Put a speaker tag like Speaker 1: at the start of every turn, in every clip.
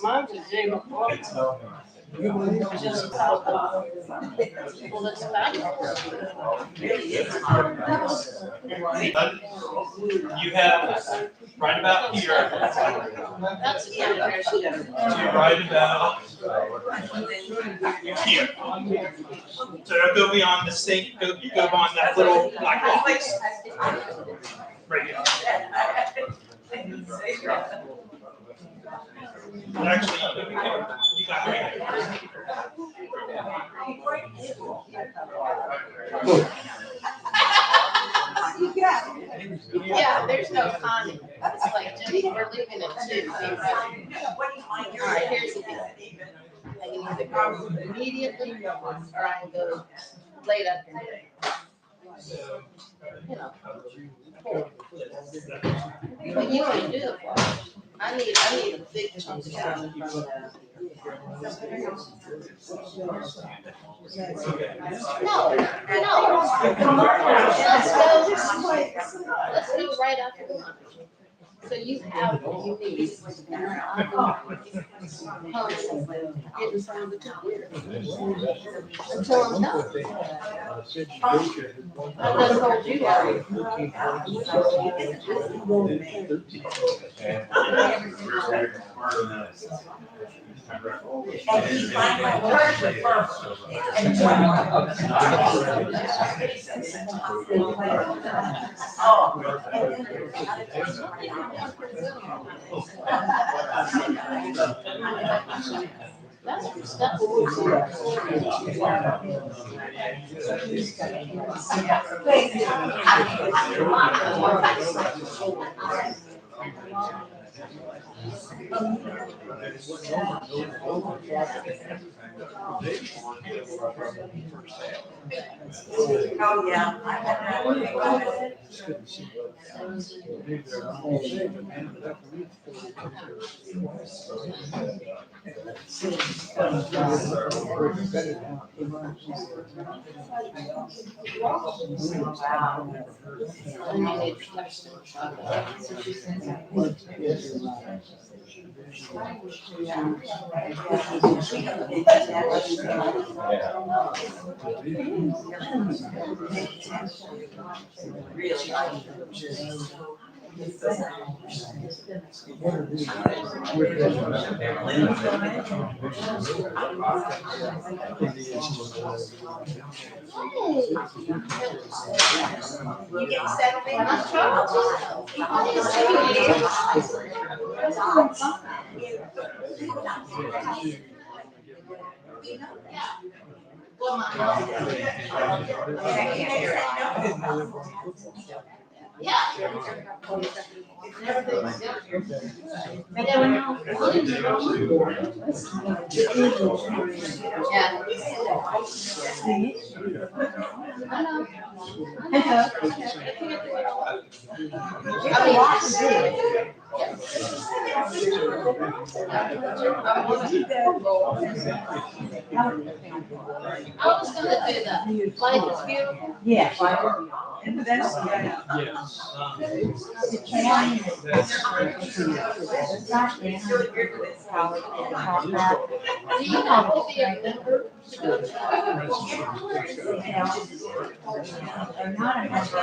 Speaker 1: Mine's a J report. Just well, it's back.
Speaker 2: You have right about here.
Speaker 1: That's the kind of person that
Speaker 2: To right about here. So don't go beyond the sink. Go beyond that little black box. Right here. But actually, you got right.
Speaker 1: yeah, there's no con. It's like, Jenny, we're leaving at 2. All right, here's the deal. I can either go immediately or I can go late afternoon. You know. But you want to do the flush. I need a big chunk of time from the. No. Let's go right after lunch. So you have what you need. Get in front of the computer. Until I'm done. I done told you already.
Speaker 3: And he finally worked with her. Oh, yeah. You get settled in?
Speaker 1: I was gonna do that. Life is beautiful.
Speaker 3: Yeah.
Speaker 2: Yes.
Speaker 1: Do you have to be a member to go to that?
Speaker 3: They're not a member.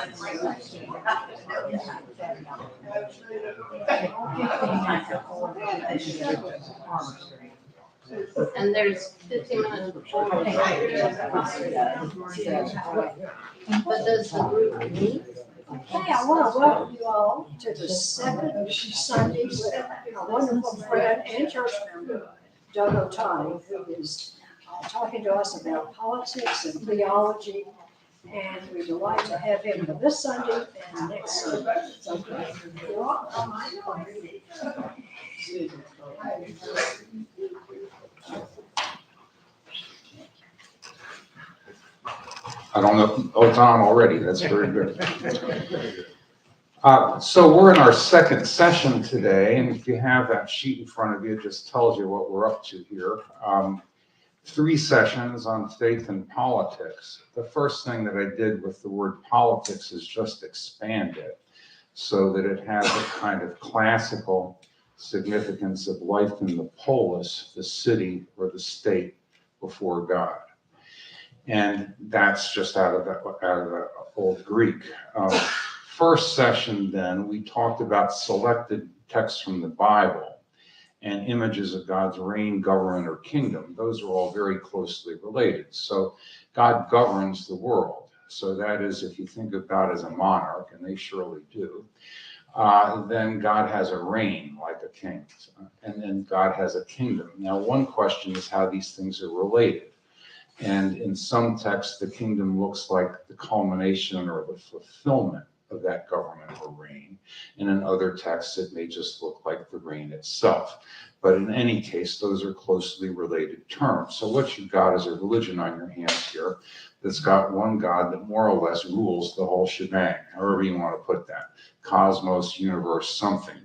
Speaker 1: And there's 15 minutes before. But does the group meet?
Speaker 4: Hey, I want to welcome you all to the second Sunday with our wonderful friend and church member, Doug Ottati, who is talking to us about politics and theology. And we're delighted to have him this Sunday and next Sunday. So, you're welcome.
Speaker 5: I don't know, oh, it's on already, that's very good. So we're in our second session today, and if you have that sheet in front of you, it just tells you what we're up to here. 3 sessions on faith and politics. The first thing that I did with the word politics is just expand it. so that it has a kind of classical significance of life in the polis, the city or the state before God. And that's just out of the old Greek. First session then, we talked about selected texts from the Bible and images of God's reign, government, or kingdom. Those are all very closely related. So God governs the world. So that is, if you think of God as a monarch, and they surely do, then God has a reign like a king, and then God has a kingdom. Now, one question is how these things are related. And in some texts, the kingdom looks like the culmination or the fulfillment of that government or reign. And in other texts, it may just look like the reign itself. But in any case, those are closely related terms. So what you've got is a religion on your hands here that's got one God that more or less rules the whole shebang, however you want to put that. Cosmos, universe, something,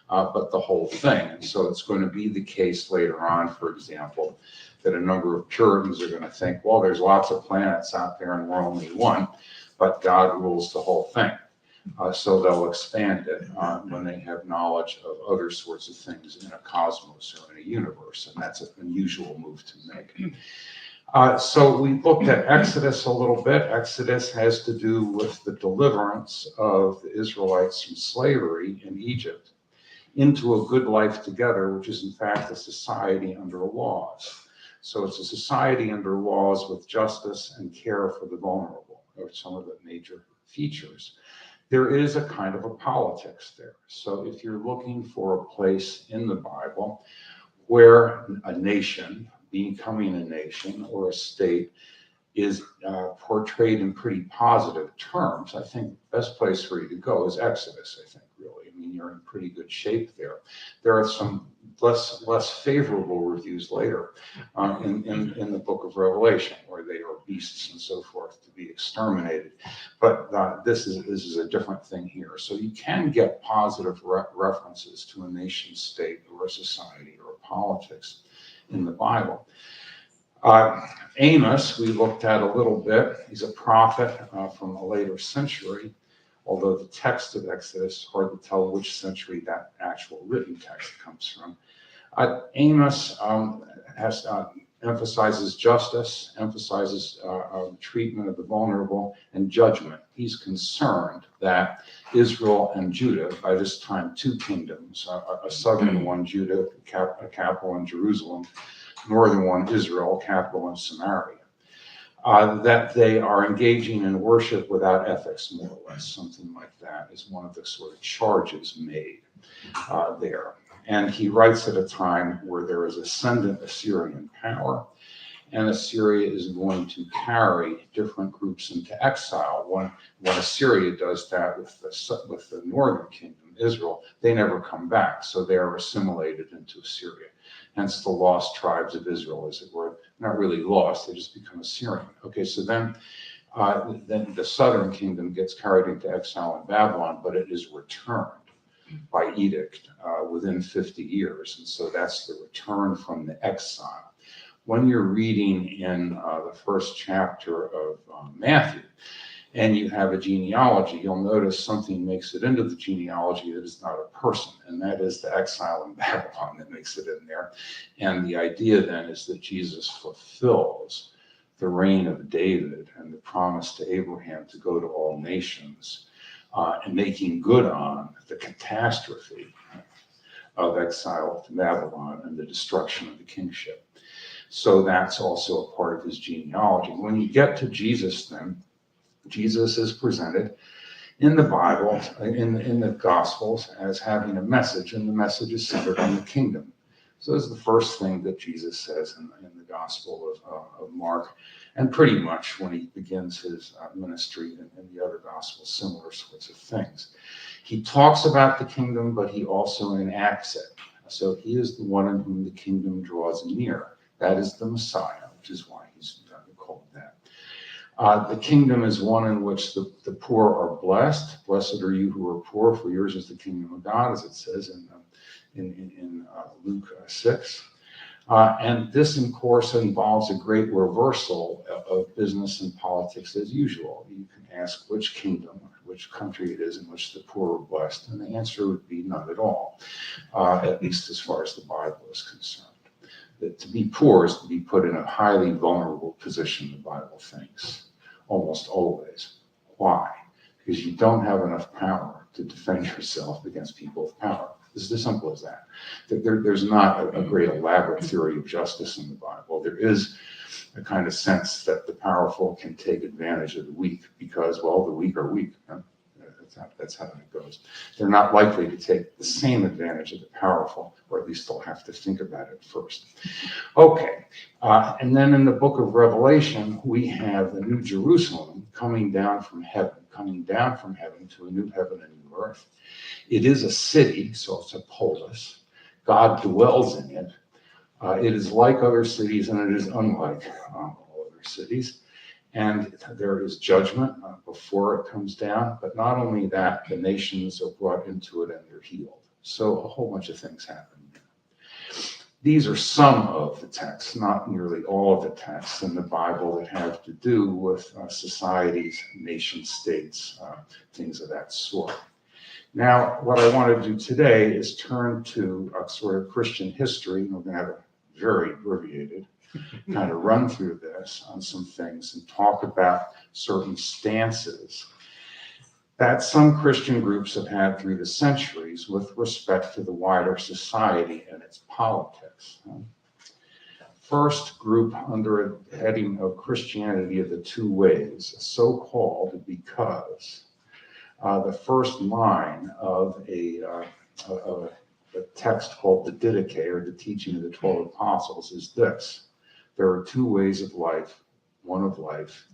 Speaker 5: but the whole thing. And so it's going to be the case later on, for example, that a number of Puritans are going to think, well, there's lots of planets out there and we're only one, but God rules the whole thing. So they'll expand it when they have knowledge of other sorts of things in a cosmos or in a universe, and that's an unusual move to make. So we looked at Exodus a little bit. Exodus has to do with the deliverance of the Israelites from slavery in Egypt into a good life together, which is in fact a society under laws. So it's a society under laws with justice and care for the vulnerable, are some of the major features. There is a kind of a politics there. So if you're looking for a place in the Bible where a nation, becoming a nation or a state, is portrayed in pretty positive terms, I think the best place for you to go is Exodus, I think, really. I mean, you're in pretty good shape there. There are some less favorable reviews later in the book of Revelation, where they are beasts and so forth to be exterminated. But this is a different thing here. So you can get positive references to a nation state or a society or a politics in the Bible. Amos, we looked at a little bit. He's a prophet from a later century, although the text of Exodus, hard to tell which century that actual written text comes from. Amos emphasizes justice, emphasizes treatment of the vulnerable, and judgment. He's concerned that Israel and Judah, by this time two kingdoms, a southern one, Judah, a capital in Jerusalem, northern one, Israel, capital in Samaria, that they are engaging in worship without ethics, more or less, something like that is one of the sort of charges made there. And he writes at a time where there is ascendant Assyrian power, and Assyria is going to carry different groups into exile. When Assyria does that with the northern kingdom, Israel, they never come back, so they are assimilated into Assyria. Hence the lost tribes of Israel, as it were. Not really lost, they just become Assyrian. Okay, so then the southern kingdom gets carried into exile in Babylon, but it is returned by edict within 50 years. And so that's the return from the exile. When you're reading in the first chapter of Matthew, and you have a genealogy, you'll notice something makes it into the genealogy that is not a person, and that is the exile in Babylon that makes it in there. And the idea then is that Jesus fulfills the reign of David and the promise to Abraham to go to all nations, and making good on the catastrophe of exile to Babylon and the destruction of the kingship. So that's also a part of his genealogy. When you get to Jesus then, Jesus is presented in the Bible, in the Gospels, as having a message, and the message is centered on the kingdom. So this is the first thing that Jesus says in the Gospel of Mark, and pretty much when he begins his ministry in the other Gospels, similar sorts of things. He talks about the kingdom, but he also enacts it. So he is the one in whom the kingdom draws near. That is the Messiah, which is why he's called that. The kingdom is one in which the poor are blessed. Blessed are you who are poor, for yours is the kingdom of God, as it says in Luke 6. And this, of course, involves a great reversal of business and politics as usual. You can ask which kingdom, which country it is in which the poor are blessed, and the answer would be none at all, at least as far as the Bible is concerned. That to be poor is to be put in a highly vulnerable position, the Bible thinks, almost always. Why? Because you don't have enough power to defend yourself against people with power. It's as simple as that. There's not a great elaborate theory of justice in the Bible. There is a kind of sense that the powerful can take advantage of the weak because, well, the weak are weak. Huh? That's how it goes. They're not likely to take the same advantage of the powerful, or at least they'll have to think about it first. Okay, and then in the book of Revelation, we have the New Jerusalem coming down from heaven to a new heaven and new earth. It is a city, so it's a polis. God dwells in it. It is like other cities, and it is unlike all other cities. And there is judgment before it comes down. But not only that, the nations are brought into it and they're healed. So a whole bunch of things happen. These are some of the texts, not nearly all of the texts in the Bible that have to do with societies, nation states, things of that sort. Now, what I want to do today is turn to a sort of Christian history. We're going to have a very abbreviated kind of run through this on some things and talk about certain stances that some Christian groups have had through the centuries with respect to the wider society and its politics. First group under a heading of Christianity of the Two Ways, so-called because the first line of a text called the Didache, or the Teaching of the 12 Apostles, is this: there are two ways of life,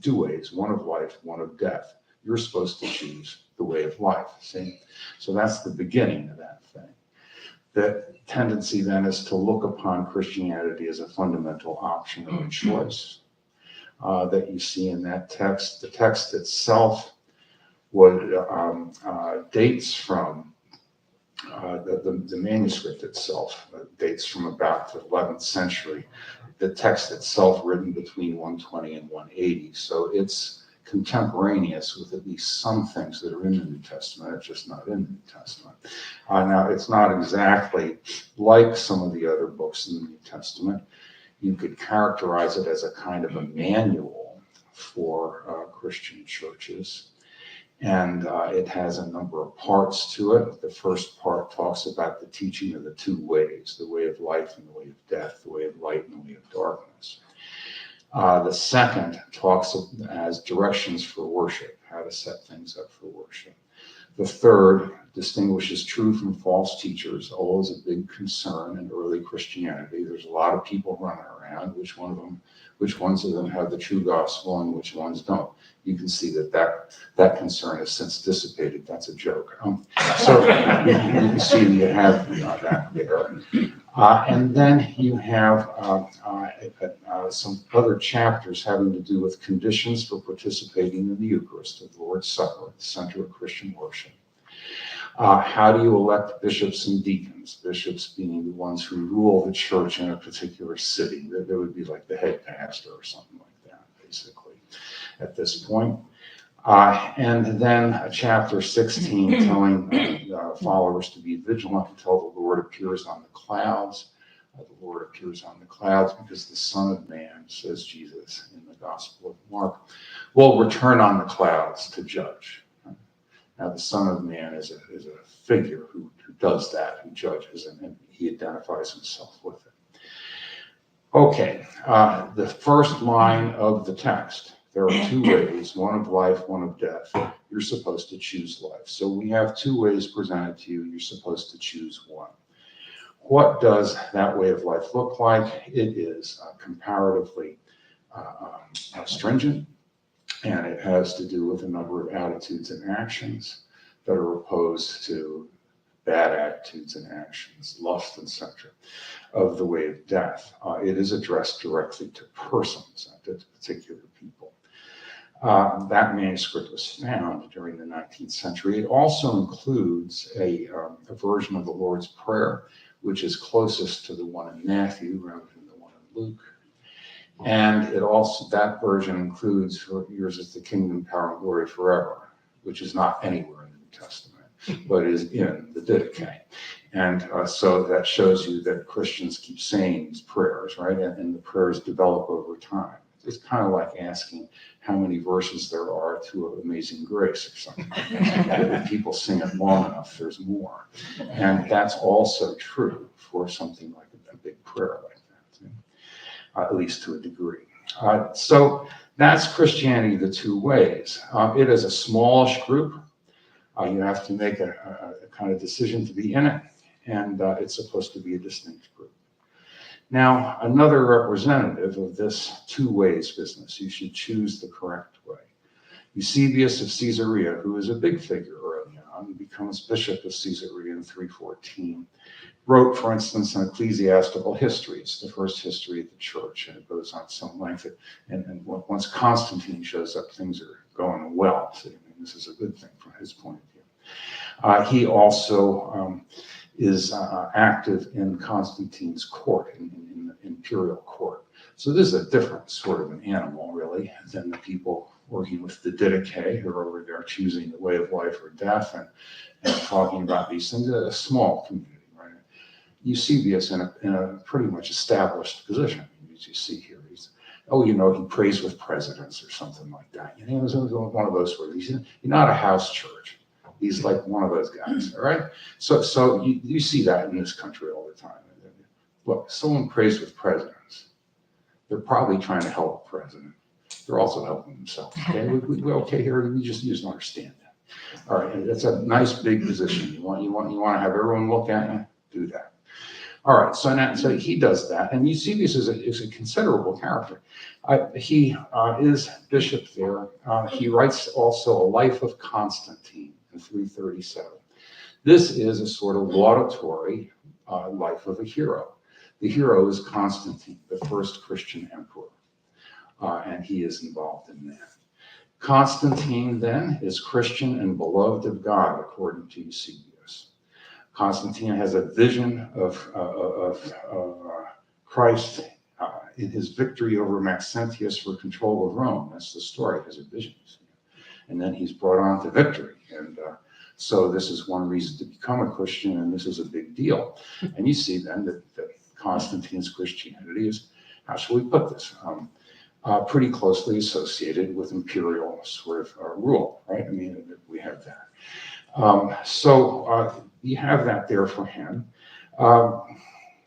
Speaker 5: two ways, one of life, one of death. You're supposed to choose the way of life, see? So that's the beginning of that thing. The tendency then is to look upon Christianity as a fundamental option or a choice that you see in that text. The text itself dates from the manuscript itself dates from about the 11th century. The text itself written between 120 and 180. So it's contemporaneous with at least some things that are in the New Testament. It's just not in the New Testament. Now, it's not exactly like some of the other books in the New Testament. You could characterize it as a kind of a manual for Christian churches. And it has a number of parts to it. The first part talks about the teaching of the two ways, the way of life and the way of death, the way of light and the way of darkness. The second talks as directions for worship, how to set things up for worship. The third distinguishes true from false teachers, always a big concern in early Christianity. There's a lot of people running around. Which ones of them have the true gospel and which ones don't? You can see that concern has since dissipated. That's a joke. So you can see you have that there. And then you have some other chapters having to do with conditions for participating in the Eucharist, of the Lord's Supper, the center of Christian worship. How do you elect bishops and deacons? Bishops being the ones who rule the church in a particular city. There would be like the head pastor or something like that, basically, at this point. And then chapter 16 telling followers to be vigilant until the Lord appears on the clouds. The Lord appears on the clouds because the Son of Man, says Jesus in the Gospel of Mark, will return on the clouds to judge. Now, the Son of Man is a figure who does that, who judges, and he identifies himself with it. Okay, the first line of the text. There are two ways, one of life, one of death. You're supposed to choose life. So we have two ways presented to you. You're supposed to choose one. What does that way of life look like? It is comparatively stringent, and it has to do with a number of attitudes and actions that are opposed to bad attitudes and actions, lust, etc., of the way of death. It is addressed directly to persons, to particular people. That manuscript was found during the 19th century. It also includes a version of the Lord's Prayer, which is closest to the one in Matthew rather than Luke. And it also, that version includes, yours is the kingdom, power, and glory forever, which is not anywhere in the New Testament, but is in the Didache. And so that shows you that Christians keep saying these prayers, right? And the prayers develop over time. It's kind of like asking how many verses there are to Amazing Grace or something. If people sing it long enough, there's more. And that's also true for something like a big prayer like that, at least to a degree. So that's Christianity the two ways. It is a smallish group. You have to make a kind of decision to be in it, and it's supposed to be a distinct group. Now, another representative of this two ways business, you should choose the correct way. Eusebius of Caesarea, who is a big figure early on, becomes bishop of Caesarea in 314, wrote, for instance, an ecclesiastical history. It's the first history of the church, and it goes on some length. And once Constantine shows up, things are going well. So, this is a good thing from his point of view. He also is active in Constantine's court, in the imperial court. So this is a different sort of an animal, really, than the people working with the Didache, who are over there choosing the way of life or death and talking about these things. A small community, right? Eusebius in a pretty much established position, as you see here. He prays with presidents or something like that. It was one of those where he's not a house church. He's like one of those guys, all right? So you see that in this country all the time. Look, someone prays with presidents. They're probably trying to help the president. They're also helping themselves. Okay, we're okay here. You just don't understand that. All right, and that's a nice big position. You want to have everyone look at you? Do that. All right, so he does that, and Eusebius is a considerable character. He is bishop there. He writes also a Life of Constantine in 337. This is a sort of laudatory life of a hero. The hero is Constantine, the first Christian emperor, and he is involved in that. Constantine, then, is Christian and beloved of God, according to Eusebius. Constantine has a vision of Christ in his victory over Maxentius for control of Rome. That's the story. He has a vision. And then he's brought on to victory. And so this is one reason to become a Christian, and this is a big deal. And you see then that Constantine's Christianity is, how shall we put this, pretty closely associated with imperial sort of rule, right? I mean, we have that. So you have that there for him.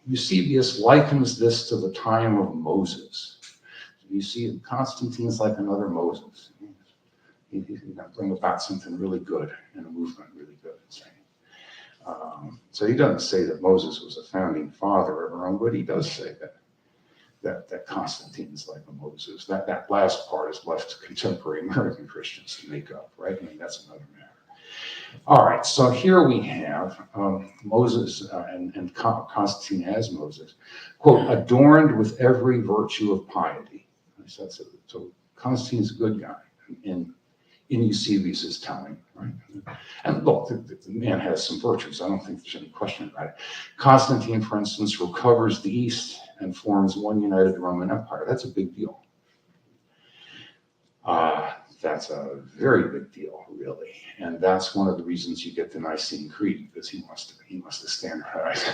Speaker 5: Eusebius likens this to the time of Moses. You see, Constantine's like another Moses. He's going to bring about something really good and a movement really good. So he doesn't say that Moses was a founding father of Rome, but he does say that Constantine's like a Moses. That last part is left to contemporary American Christians to make up, right? I mean, that's another matter. All right, so here we have Moses and Constantine as Moses, quote, adorned with every virtue of piety. So Constantine's a good guy in Eusebius' telling, right? And look, the man has some virtues. I don't think there's any question about it. Constantine, for instance, recovers the East and forms one united Roman Empire. That's a big deal. That's a very big deal, really. And that's one of the reasons you get the Nicene Creed, because he wants to standardize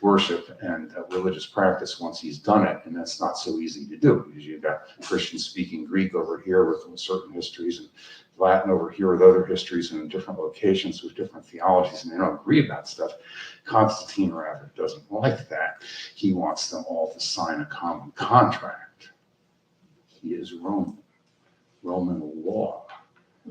Speaker 5: worship and religious practice once he's done it. And that's not so easy to do, because you've got Christians speaking Greek over here with certain histories, and Latin over here with other histories, and in different locations with different theologies, and they don't agree about stuff. Constantine, rather, doesn't like that. He wants them all to sign a common contract. He is Roman. Roman law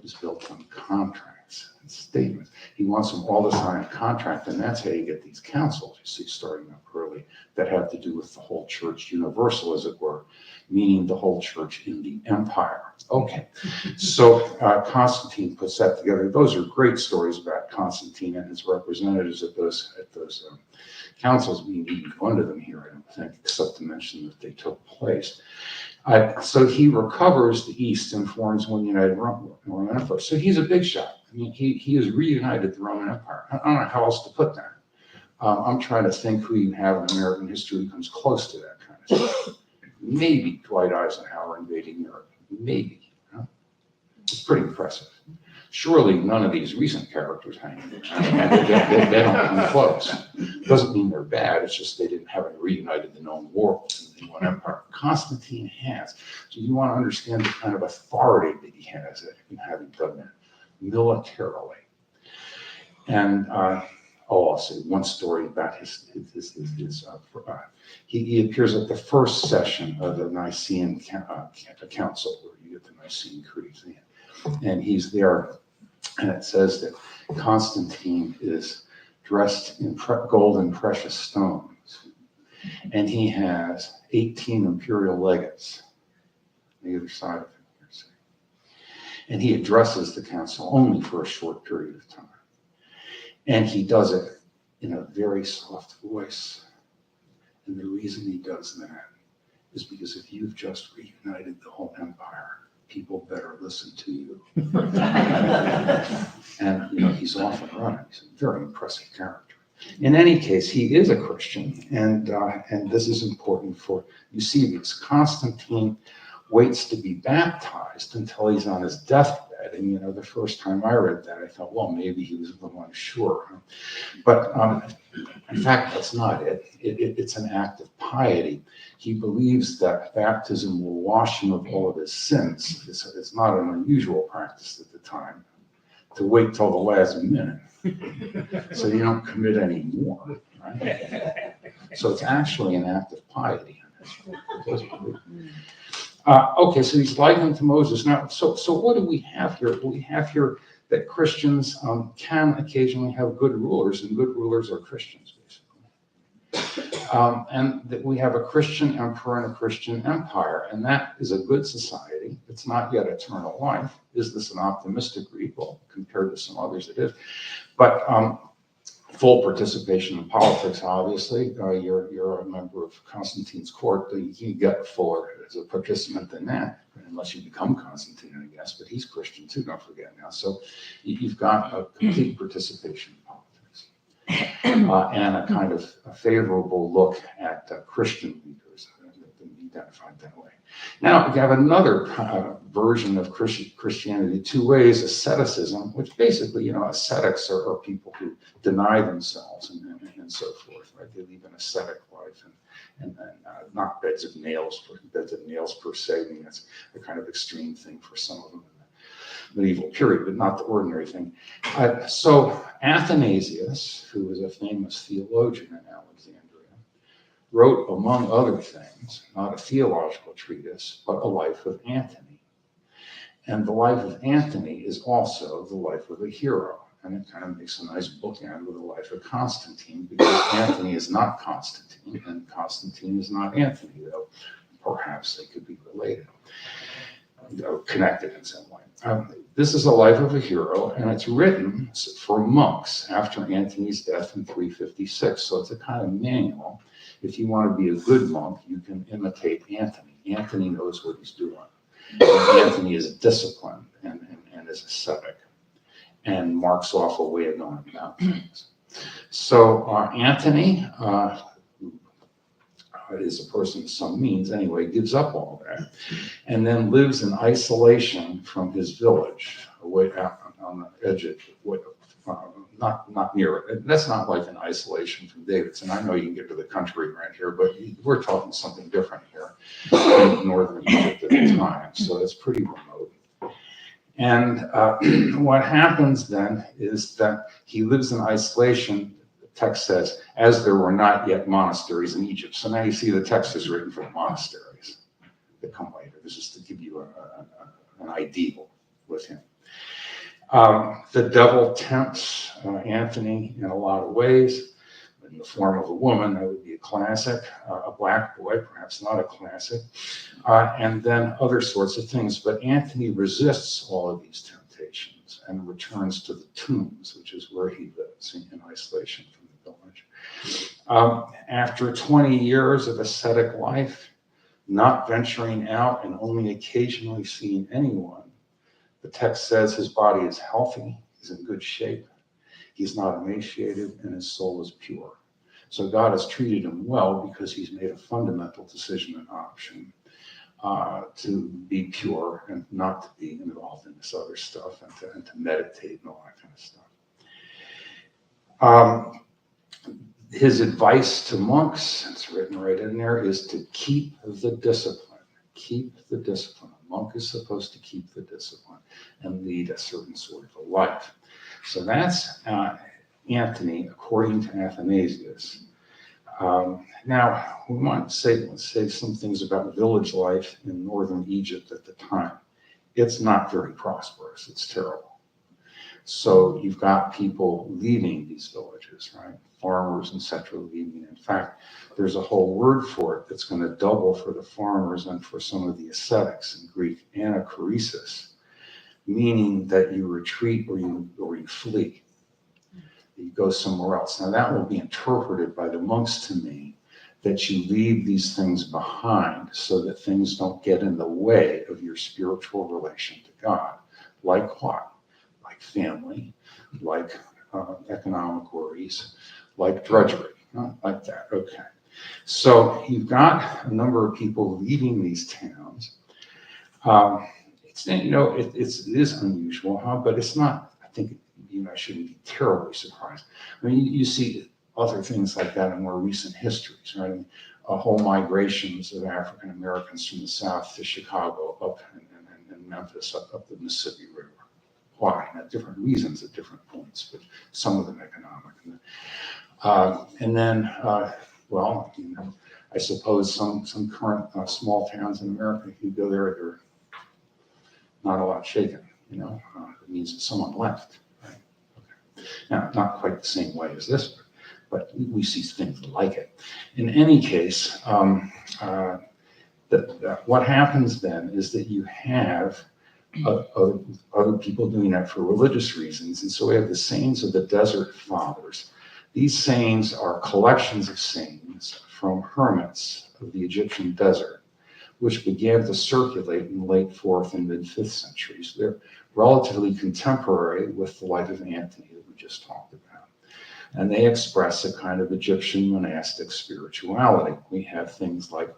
Speaker 5: is built on contracts and statements. He wants them all to sign a contract, and that's how you get these councils, you see, starting up early, that have to do with the whole church universal, as it were, meaning the whole church in the empire. Okay, so Constantine puts that together. Those are great stories about Constantine and his representatives at those councils. We need to go into them here, I don't think, except to mention that they took place. So he recovers the East and forms one united Roman Empire. So he's a big shot. I mean, he has reunited the Roman Empire. I don't know how else to put that. I'm trying to think who you have in American history who comes close to that kind Maybe Dwight Eisenhower invading Europe. Maybe. It's pretty impressive. Surely none of these recent characters hang in there. They don't come close. Doesn't mean they're bad, it's just they didn't have reunited the known world in one empire. Constantine has. So you want to understand the kind of authority that he has in having done that militarily. And I'll say one story about he appears at the first session of the Nicene Council, where you get the Nicene Creed. And he's there, and it says that Constantine is dressed in gold and precious stones, and he has 18 imperial legates on either side of him. And he addresses the council only for a short period of time. And he does it in a very soft voice. And the reason he does that is because if you've just reunited the whole empire, people better listen to you. And, he's off and running. He's a very impressive character. In any case, he is a Christian. And this is important for Eusebius. Constantine waits to be baptized until he's on his deathbed. And, the first time I read that, I thought, well, maybe he was a little unsure. But in fact, that's not it. It's an act of piety. He believes that baptism will wash him of all of his sins. It's not an unusual practice at the time to wait till the last minute so you don't commit any more. Right? So it's actually an act of piety. Okay, so he's likened to Moses. Now, so what do we have here? We have here that Christians can occasionally have good rulers, and good rulers are Christians, basically. And that we have a Christian emperor and a Christian empire, and that is a good society. It's not yet eternal life. Is this an optimistic read? Well, compared to some others, it is. But full participation in politics, obviously. You're a member of Constantine's court. You get fuller as a participant than that, unless you become Constantine, I guess. But he's Christian too, don't forget now. So you've got a complete participation in politics. And a kind of a favorable look at Christian leaders identified that way. Now, you have another version of Christianity, two ways: asceticism, which basically, ascetics are people who deny themselves and so forth, right? They lead an ascetic life and not beds of nails per se. I mean, that's a kind of extreme thing for some of them in the medieval period, but not the ordinary thing. So Athanasius, who was a famous theologian in Alexandria, wrote, among other things, not a theological treatise, but a life of Antony. And the life of Antony is also the life of a hero. And it kind of makes a nice bookend with the life of Constantine, because Antony is not Constantine, and Constantine is not Antony, though perhaps they could be related, connected in some way. This is a life of a hero, and it's written for monks after Antony's death in 356. So it's a kind of manual. If you want to be a good monk, you can imitate Antony. Antony knows what he's doing. Antony is disciplined and is ascetic and marks off a way of going about things. So Antony, is a person of some means anyway, gives up all that and then lives in isolation from his village, away out on the edge of not near it. That's not like an isolation from Davidson. I know you can get to the country right here, but we're talking something different here in northern Egypt at the time, so it's pretty remote. And what happens then is that he lives in isolation. The text says, as there were not yet monasteries in Egypt. So now you see the text is written for the monasteries that come later. This is to give you an ideal with him. The devil tempts Antony in a lot of ways. In the form of a woman, that would be a classic. A black boy, perhaps not a classic. And then other sorts of things. But Antony resists all of these temptations and returns to the tombs, which is where he lives in isolation from the village. After 20 years of ascetic life, not venturing out and only occasionally seeing anyone, the text says his body is healthy, he's in good shape, he's not emaciated, and his soul is pure. So God has treated him well because he's made a fundamental decision and option to be pure and not to be involved in this other stuff and to meditate and all that kind of stuff. His advice to monks, it's written right in there, is to keep the discipline. Keep the discipline. A monk is supposed to keep the discipline and lead a certain sort of a life. So that's Anthony, according to Athanasius. Now, we want to say some things about village life in northern Egypt at the time. It's not very prosperous. It's terrible. So you've got people leaving these villages, right? Farmers, etc., leaving. In fact, there's a whole word for it that's going to double for the farmers and for some of the ascetics in Greek, anachoresis, meaning that you retreat or you flee. You go somewhere else. Now that will be interpreted by the monks to mean that you leave these things behind so that things don't get in the way of your spiritual relation to God. Like what? Like family, like economic worries, like drudgery, like that. Okay. So you've got a number of people leaving these towns. It's, you know, it is unusual, but it's not, I think, I shouldn't be terribly surprised. I mean, you see other things like that in more recent histories, right? I mean, whole migrations of African Americans from the South to Chicago, up and Memphis, up the Mississippi River. Why? Now, different reasons at different points, but some of them economic. And then, well, I suppose some current small towns in America, if you go there, they're not a lot shaken. It means that someone left. Now, not quite the same way as this, but we see things like it. In any case, what happens then is that you have other people doing that for religious reasons. And so we have the sayings of the Desert Fathers. These sayings are collections of sayings from hermits of the Egyptian desert, which began to circulate in the late 4th and mid-5th centuries. They're relatively contemporary with the life of Anthony that we just talked about. And they express a kind of Egyptian monastic spirituality. We have things like,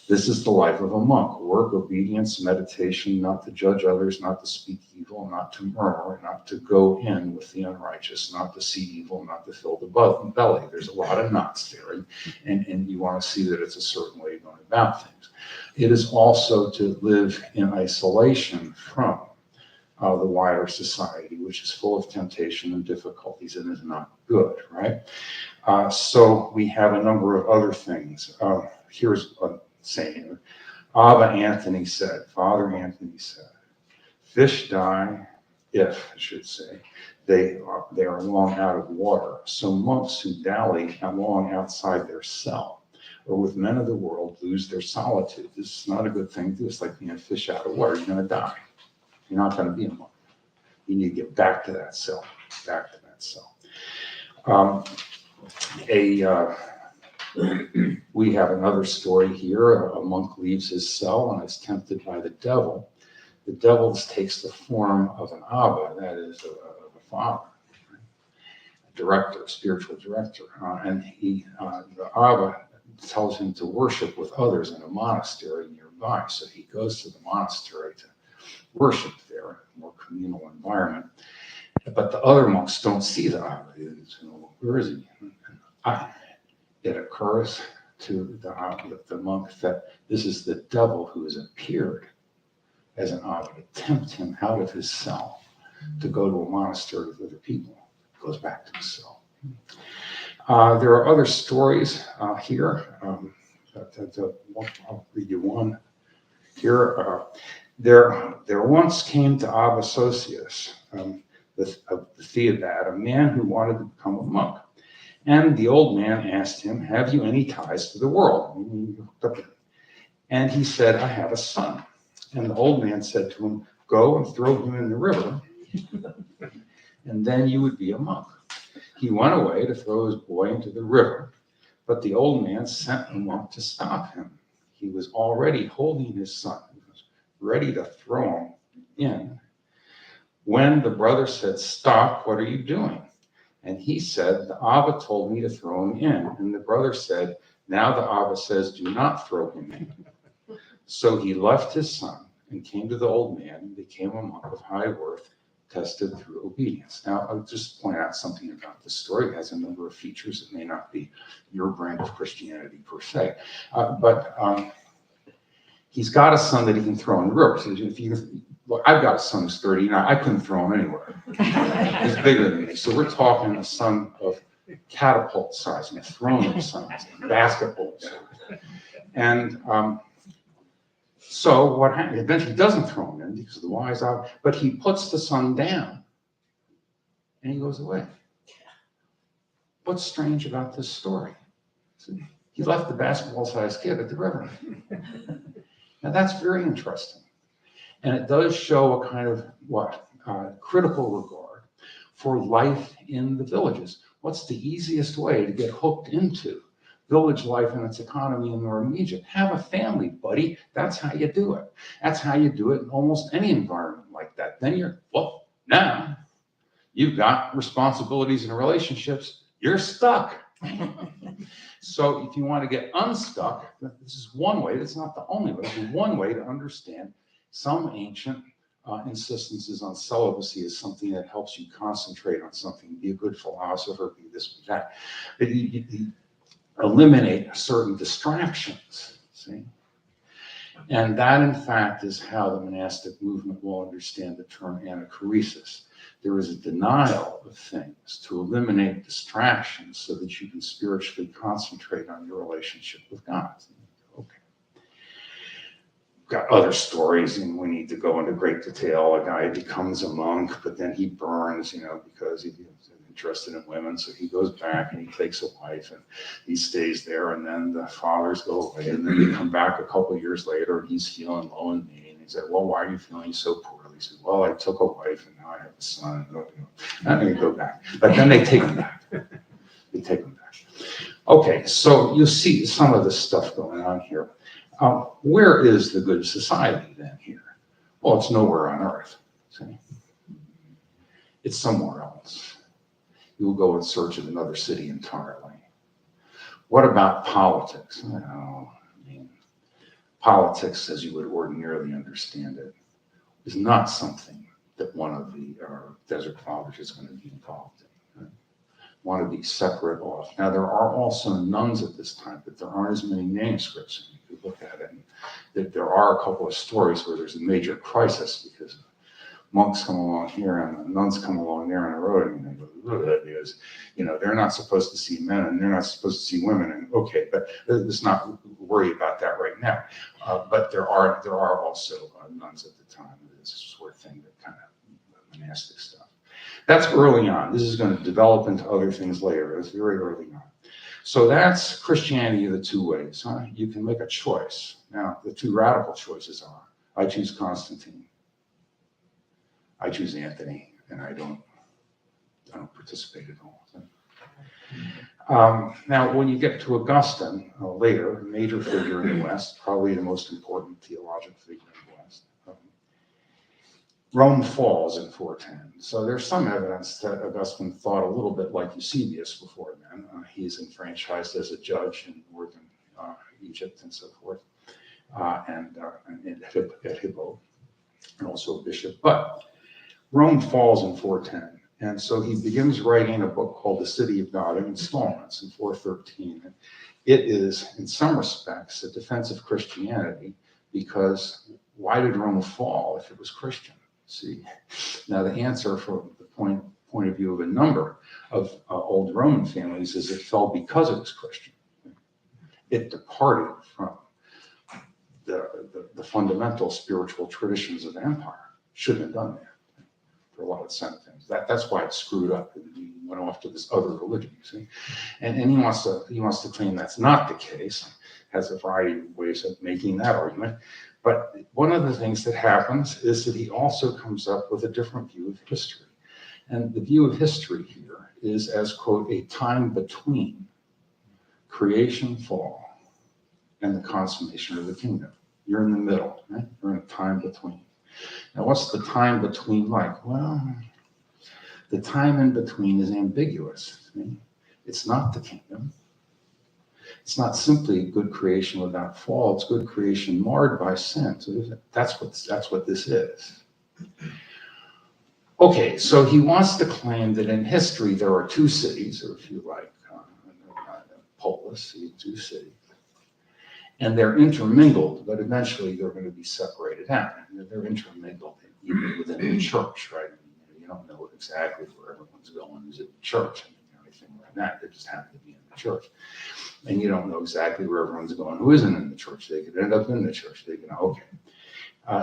Speaker 5: this is the life of a monk: work, obedience, meditation, not to judge others, not to speak evil, not to murmur, not to go in with the unrighteous, not to see evil, not to fill the belly. There's a lot of knots there, and you want to see that it's a certain way of going about things. It is also to live in isolation from the wider society, which is full of temptation and difficulties and is not good, right? So we have a number of other things. Here's a saying. Father Anthony said, fish die if, I should say, they are long out of water. So monks who dally long outside their cell or with men of the world lose their solitude. This is not a good thing to do. It's like being a fish out of water. You're going to die. You're not going to be a monk. You need to get back to that cell, We have another story here. A monk leaves his cell and is tempted by the devil. The devil takes the form of an Abba, that is, a father, a director, a spiritual director. And the Abba tells him to worship with others in a monastery nearby. So he goes to the monastery to worship there, a more communal environment. But the other monks don't see the Abba. Where is he? It occurs to the monk that this is the devil who has appeared as an Abba to tempt him out of his cell to go to a monastery with other people. He goes back to his cell. There are other stories here. I'll read you one here. There once came to Abba Sosius, the Theobad, a man who wanted to become a monk. And the old man asked him, have you any ties to the world? And he said, I have a son. And the old man said to him, go and throw him in the river, and then you would be a monk. He went away to throw his boy into the river, but the old man sent a monk to stop him. He was already holding his son. He was ready to throw him in. When the brother said, stop, what are you doing? And he said, the Abba told me to throw him in. And the brother said, now the Abba says, do not throw him in. So he left his son and came to the old man and became a monk of high worth, tested through obedience. Now, I'll just point out something about this story. It has a number of features that may not be your brand of Christianity per se. But he's got a son that he can throw in the river. So look, I've got a son who's 30, I couldn't throw him anywhere. He's bigger than me. So we're talking a son of catapult size, and a throwing size, basketball size. And so what happens? Eventually, he doesn't throw him in because of the wise out, but he puts the son down, and he goes away. What's strange about this story? He left the basketball-sized kid at the river. Now that's very interesting, and it does show a kind of critical regard for life in the villages. What's the easiest way to get hooked into village life and its economy in northern Egypt? Have a family, buddy. That's how you do it. That's how you do it in almost any environment like that. Then now you've got responsibilities and relationships. You're stuck. So if you want to get unstuck, this is one way. It's not the only way. It's one way to understand some ancient insistences on celibacy as something that helps you concentrate on something, be a good philosopher, be this, be that. You eliminate certain distractions, see? And that, in fact, is how the monastic movement will understand the term anachoresis. There is a denial of things to eliminate distractions so that you can spiritually concentrate on your relationship with God. Okay. Got other stories, and we need to go into great detail. A guy becomes a monk, but then he burns, because he's interested in women. So he goes back and he takes a wife and he stays there. And then the fathers go away, and then they come back a couple of years later, and he's feeling low and mean. He said, well, why are you feeling so poorly? He said, well, I took a wife and now I have a son. And they go back. But then they take him back. They take him back. Okay, so you see some of this stuff going on here. Where is the good society then here? Well, it's nowhere on earth. See? It's somewhere else. You'll go in search of another city entirely. What about politics? Politics, as you would ordinarily understand it, is not something that one of the Desert Fathers is going to be involved in. Right? Want to be separate off. Now, there are also nuns at this time, but there aren't as many manuscripts. You could look at it, and there are a couple of stories where there's a major crisis because monks come along here and the nuns come along there on the road, and they go, because they're not supposed to see men and they're not supposed to see women. And okay, but let's not worry about that right now. But there are also nuns at the time. This sort of thing, that kind of monastic stuff. That's early on. This is going to develop into other things later. It's very early on. So that's Christianity the two ways. Huh? You can make a choice. Now, the two radical choices are: I choose Constantine, I choose Anthony, and I don't participate at all. Now, when you get to Augustine later, a major figure in the West, probably the most important theological figure in the West, Rome falls in 410. So there's some evidence that Augustine thought a little bit like Eusebius before then. He's enfranchised as a judge in northern Egypt and so forth, and at Hippo, and also a bishop. But Rome falls in 410. And so he begins writing a book called The City of God in installments in 413. And it is, in some respects, a defense of Christianity, because why did Rome fall if it was Christian? See, now the answer from the point of view of a number of old Roman families is it fell because it was Christian. It departed from the fundamental spiritual traditions of the empire. Shouldn't have done that. For a lot of things. That's why it's screwed up. He went off to this other religion, you see. And he wants to claim that's not the case. Has a variety of ways of making that argument. But one of the things that happens is that he also comes up with a different view of history. And the view of history here is as, quote, a time between creation, fall, and the consummation of the kingdom. You're in the middle, right? You're in a time between. Now, what's the time between like? Well, The time in between is ambiguous. It's not the kingdom. It's not simply good creation without fall. It's good creation marred by sin. So that's what this is. Okay, so he wants to claim that in history there are two cities, or if you like, polis, two cities, and they're intermingled, but eventually they're going to be separated out. They're intermingled even within the church, right? You don't know exactly where everyone's going who's in the church and anything like that. They just happen to be in the church. And you don't know exactly where everyone's going who isn't in the church. They could end up in the church. Okay.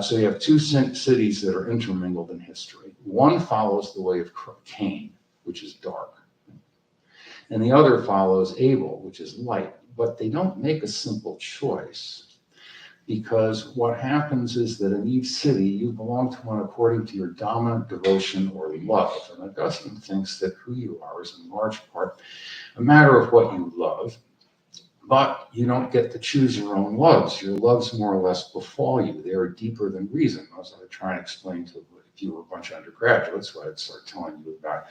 Speaker 5: So you have two cities that are intermingled in history. One follows the way of Cain, which is dark. And the other follows Abel, which is light. But they don't make a simple choice, because what happens is that in each city you belong to one according to your dominant devotion or love. And Augustine thinks that who you are is in large part a matter of what you love, but you don't get to choose your own loves. Your loves more or less befall you. They are deeper than reason. As I try and explain to if you were a bunch of undergraduates, so I'd start telling you about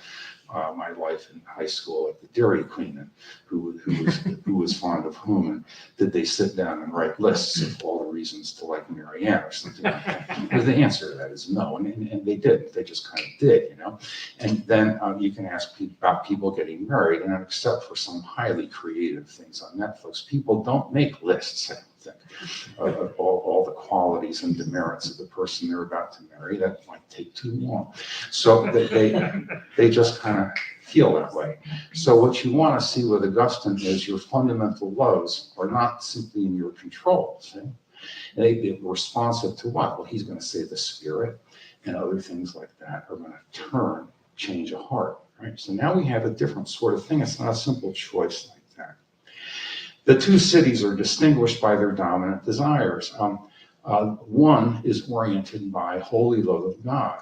Speaker 5: my life in high school at the Dairy Queen, and who was fond of whom, and did they sit down and write lists of all the reasons to like Mary Ann or something like that? Because the answer to that is no, and they didn't. They just kind of did, And then you can ask about people getting married, and except for some highly creative things on Netflix, people don't make lists, I don't think, of all the qualities and demerits of the person they're about to marry. That might take too long. So they just kind of feel that way. So what you want to see with Augustine is your fundamental loves are not simply in your control. See? They're responsive to what? Well, he's going to say the spirit and other things like that are going to change a heart. Right? So now we have a different sort of thing. It's not a simple choice like that. The two cities are distinguished by their dominant desires. One is oriented by holy love of God.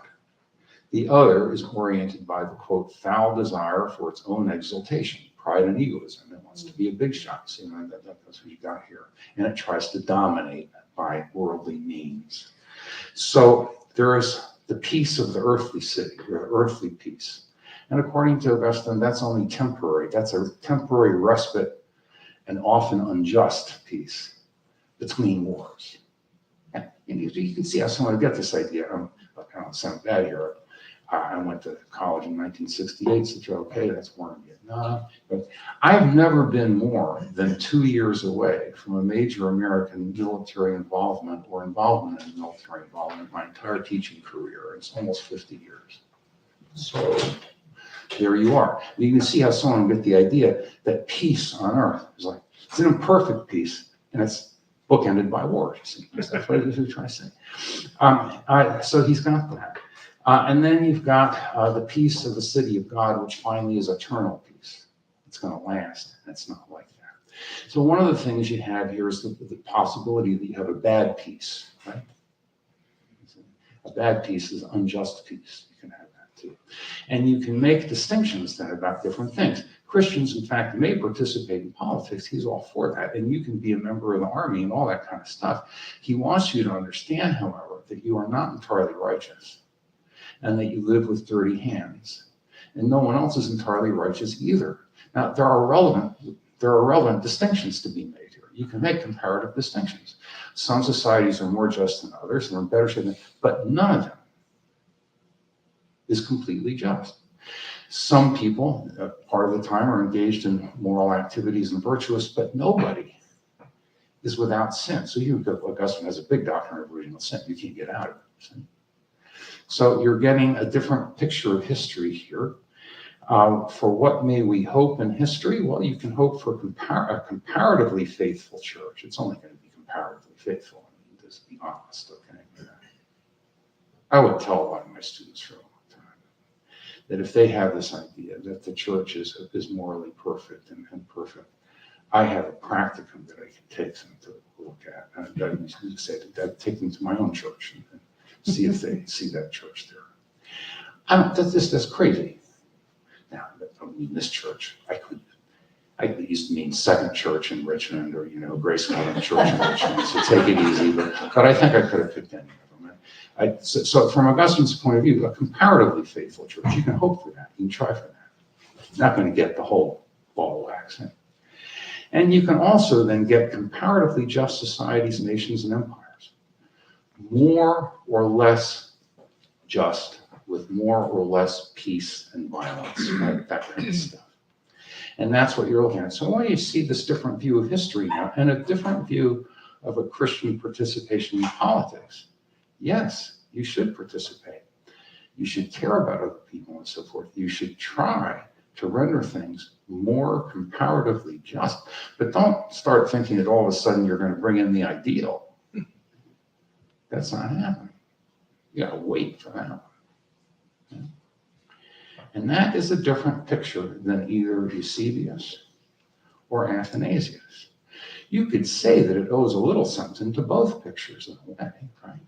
Speaker 5: The other is oriented by the, quote, foul desire for its own exaltation, pride and egoism. It wants to be a big shot. See, that's what you got here. And it tries to dominate by worldly means. So there is the peace of the earthly city, the earthly peace. And according to Augustine, that's only temporary. That's a temporary respite and often unjust peace between wars. And you can see how someone would get this idea. I don't sound bad here. I went to college in 1968, so okay, that's war in Vietnam. But I've never been more than 2 years away from a major American military involvement or involvement in military involvement my entire teaching career. It's almost 50 years. So there you are. You can see how someone would get the idea that peace on earth is like, it's an imperfect peace, and it's bookended by war. That's what it is we're trying to say. So he's got that. And then you've got the peace of the city of God, which finally is eternal peace. It's going to last, and it's not like that. So one of the things you have here is the possibility that you have a bad peace, right? A bad peace is unjust peace. You can have that too. And you can make distinctions then about different things. Christians, in fact, may participate in politics. He's all for that. And you can be a member of the army and all that kind of stuff. He wants you to understand, however, that you are not entirely righteous, and that you live with dirty hands. And no one else is entirely righteous either. Now, there are relevant distinctions to be made here. You can make comparative distinctions. Some societies are more just than others, and are in better shape than, but none of them is completely just. Some people, part of the time, are engaged in moral activities and virtuous, but nobody is without sin. So Augustine has a big doctrine of original sin. You can't get out of it. See? So you're getting a different picture of history here. For what may we hope in history? Well, you can hope for a comparatively faithful church. It's only going to be comparatively faithful. I mean, just be honest, okay? I would tell a lot of my students for a long time that if they have this idea that the church is morally perfect and perfect, I have a practicum that I can take them to look at. And I usually say that take them to my own church and see if they see that church there. That's crazy. Now, I don't mean this church. I used to mean Second Church in Richmond, or Grace Covenant Church in Richmond. So take it easy. But I think I could have picked any of them. So from Augustine's point of view, a comparatively faithful church, you can hope for that. You can try for that. It's not going to get the whole ball of wax in. And you can also then get comparatively just societies, nations, and empires. More or less just, with more or less peace and violence, right? That kind of stuff. And that's what you're looking at. So why do you see this different view of history now and a different view of a Christian participation in politics? Yes, you should participate. You should care about other people and so forth. You should try to render things more comparatively just. But don't start thinking that all of a sudden you're going to bring in the ideal. That's not happening. You got to wait for that one. Okay? And that is a different picture than either Eusebius or Athanasius. You could say that it owes a little something to both pictures in a way, right?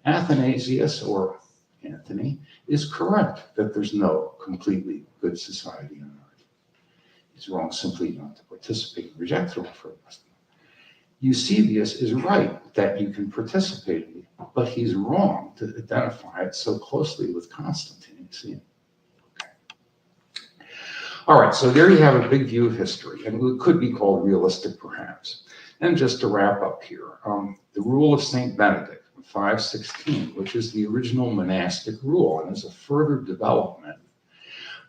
Speaker 5: Athanasius, or Anthony, is correct that there's no completely good society on earth. He's wrong simply not to participate and reject the for us. Eusebius is right that you can participate in it, but he's wrong to identify it so closely with Constantine. You see it? Okay. All right, so there you have a big view of history, and it could be called realistic perhaps. And just to wrap up here, the rule of St. Benedict, 516, which is the original monastic rule and is a further development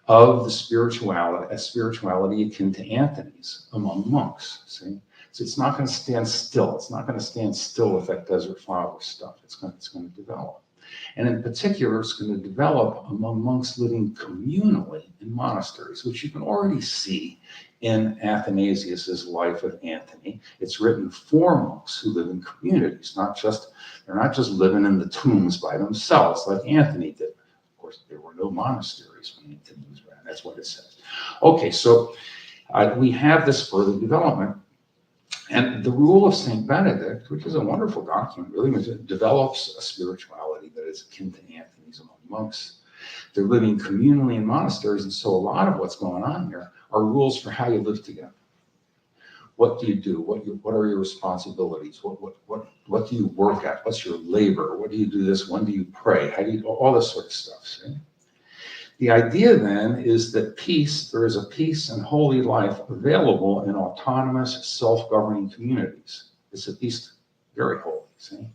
Speaker 5: of the spirituality akin to Anthony's among monks. See, so it's not going to stand still. It's not going to stand still with that desert flower stuff. It's going to develop, and in particular, it's going to develop among monks living communally in monasteries, which you can already see in Athanasius's Life of Anthony. It's written for monks who live in communities, they're not just living in the tombs by themselves like Anthony did. Of course, there were no monasteries when Anthony was around. That's what it says. Okay, so we have this further development. And the rule of St. Benedict, which is a wonderful document, really, it develops a spirituality that is akin to Anthony's among monks. They're living communally in monasteries, and so a lot of what's going on here are rules for how you live together. What do you do? What are your responsibilities? What do you work at? What's your labor? What do you do this? When do you pray? How do you do all this sort of stuff? See? The idea then is that there is a peace and holy life available in autonomous, self-governing communities. It's at least very holy, see?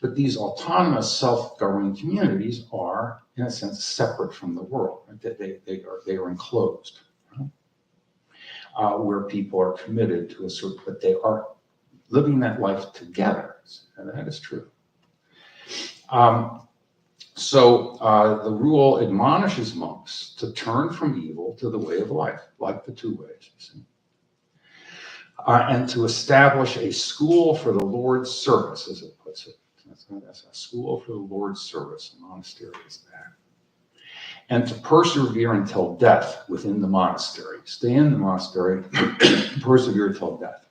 Speaker 5: But these autonomous, self-governing communities are, in a sense, separate from the world. Right? They are enclosed, right? Where people are committed to a certain, but they are living that life together, and that is true. So the rule admonishes monks to turn from evil to the way of life, like the two ways, you see. And to establish a school for the Lord's service, as it puts it. That's a school for the Lord's service. A monastery is that. And to persevere until death within the monastery. Stay in the monastery, persevere until death.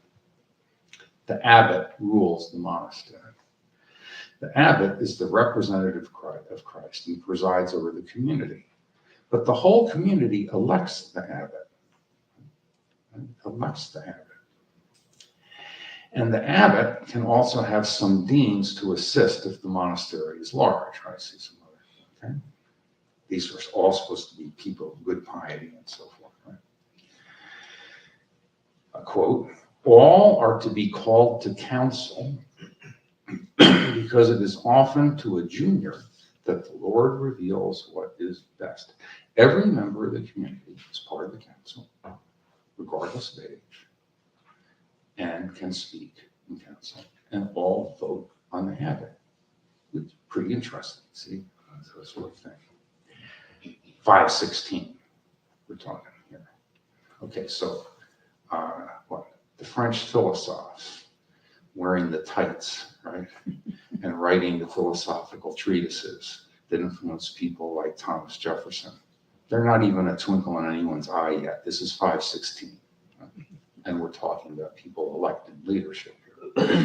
Speaker 5: The abbot rules the monastery. The abbot is the representative of Christ and presides over the community. But the whole community elects the abbot. Elects the abbot. And the abbot can also have some deans to assist if the monastery is large. I see some others. Okay? These are all supposed to be people of good piety and so forth. Right? A quote, all are to be called to counsel because it is often to a junior that the Lord reveals what is best. Every member of the community is part of the council, regardless of age, and can speak in council, and all vote on the abbot. It's pretty interesting, see, that sort of thing. 516, we're talking here. Okay, so the French philosophers wearing the tights, right, and writing the philosophical treatises that influence people like Thomas Jefferson. They're not even a twinkle in anyone's eye yet. This is 516. Right? And we're talking about people elected leadership here.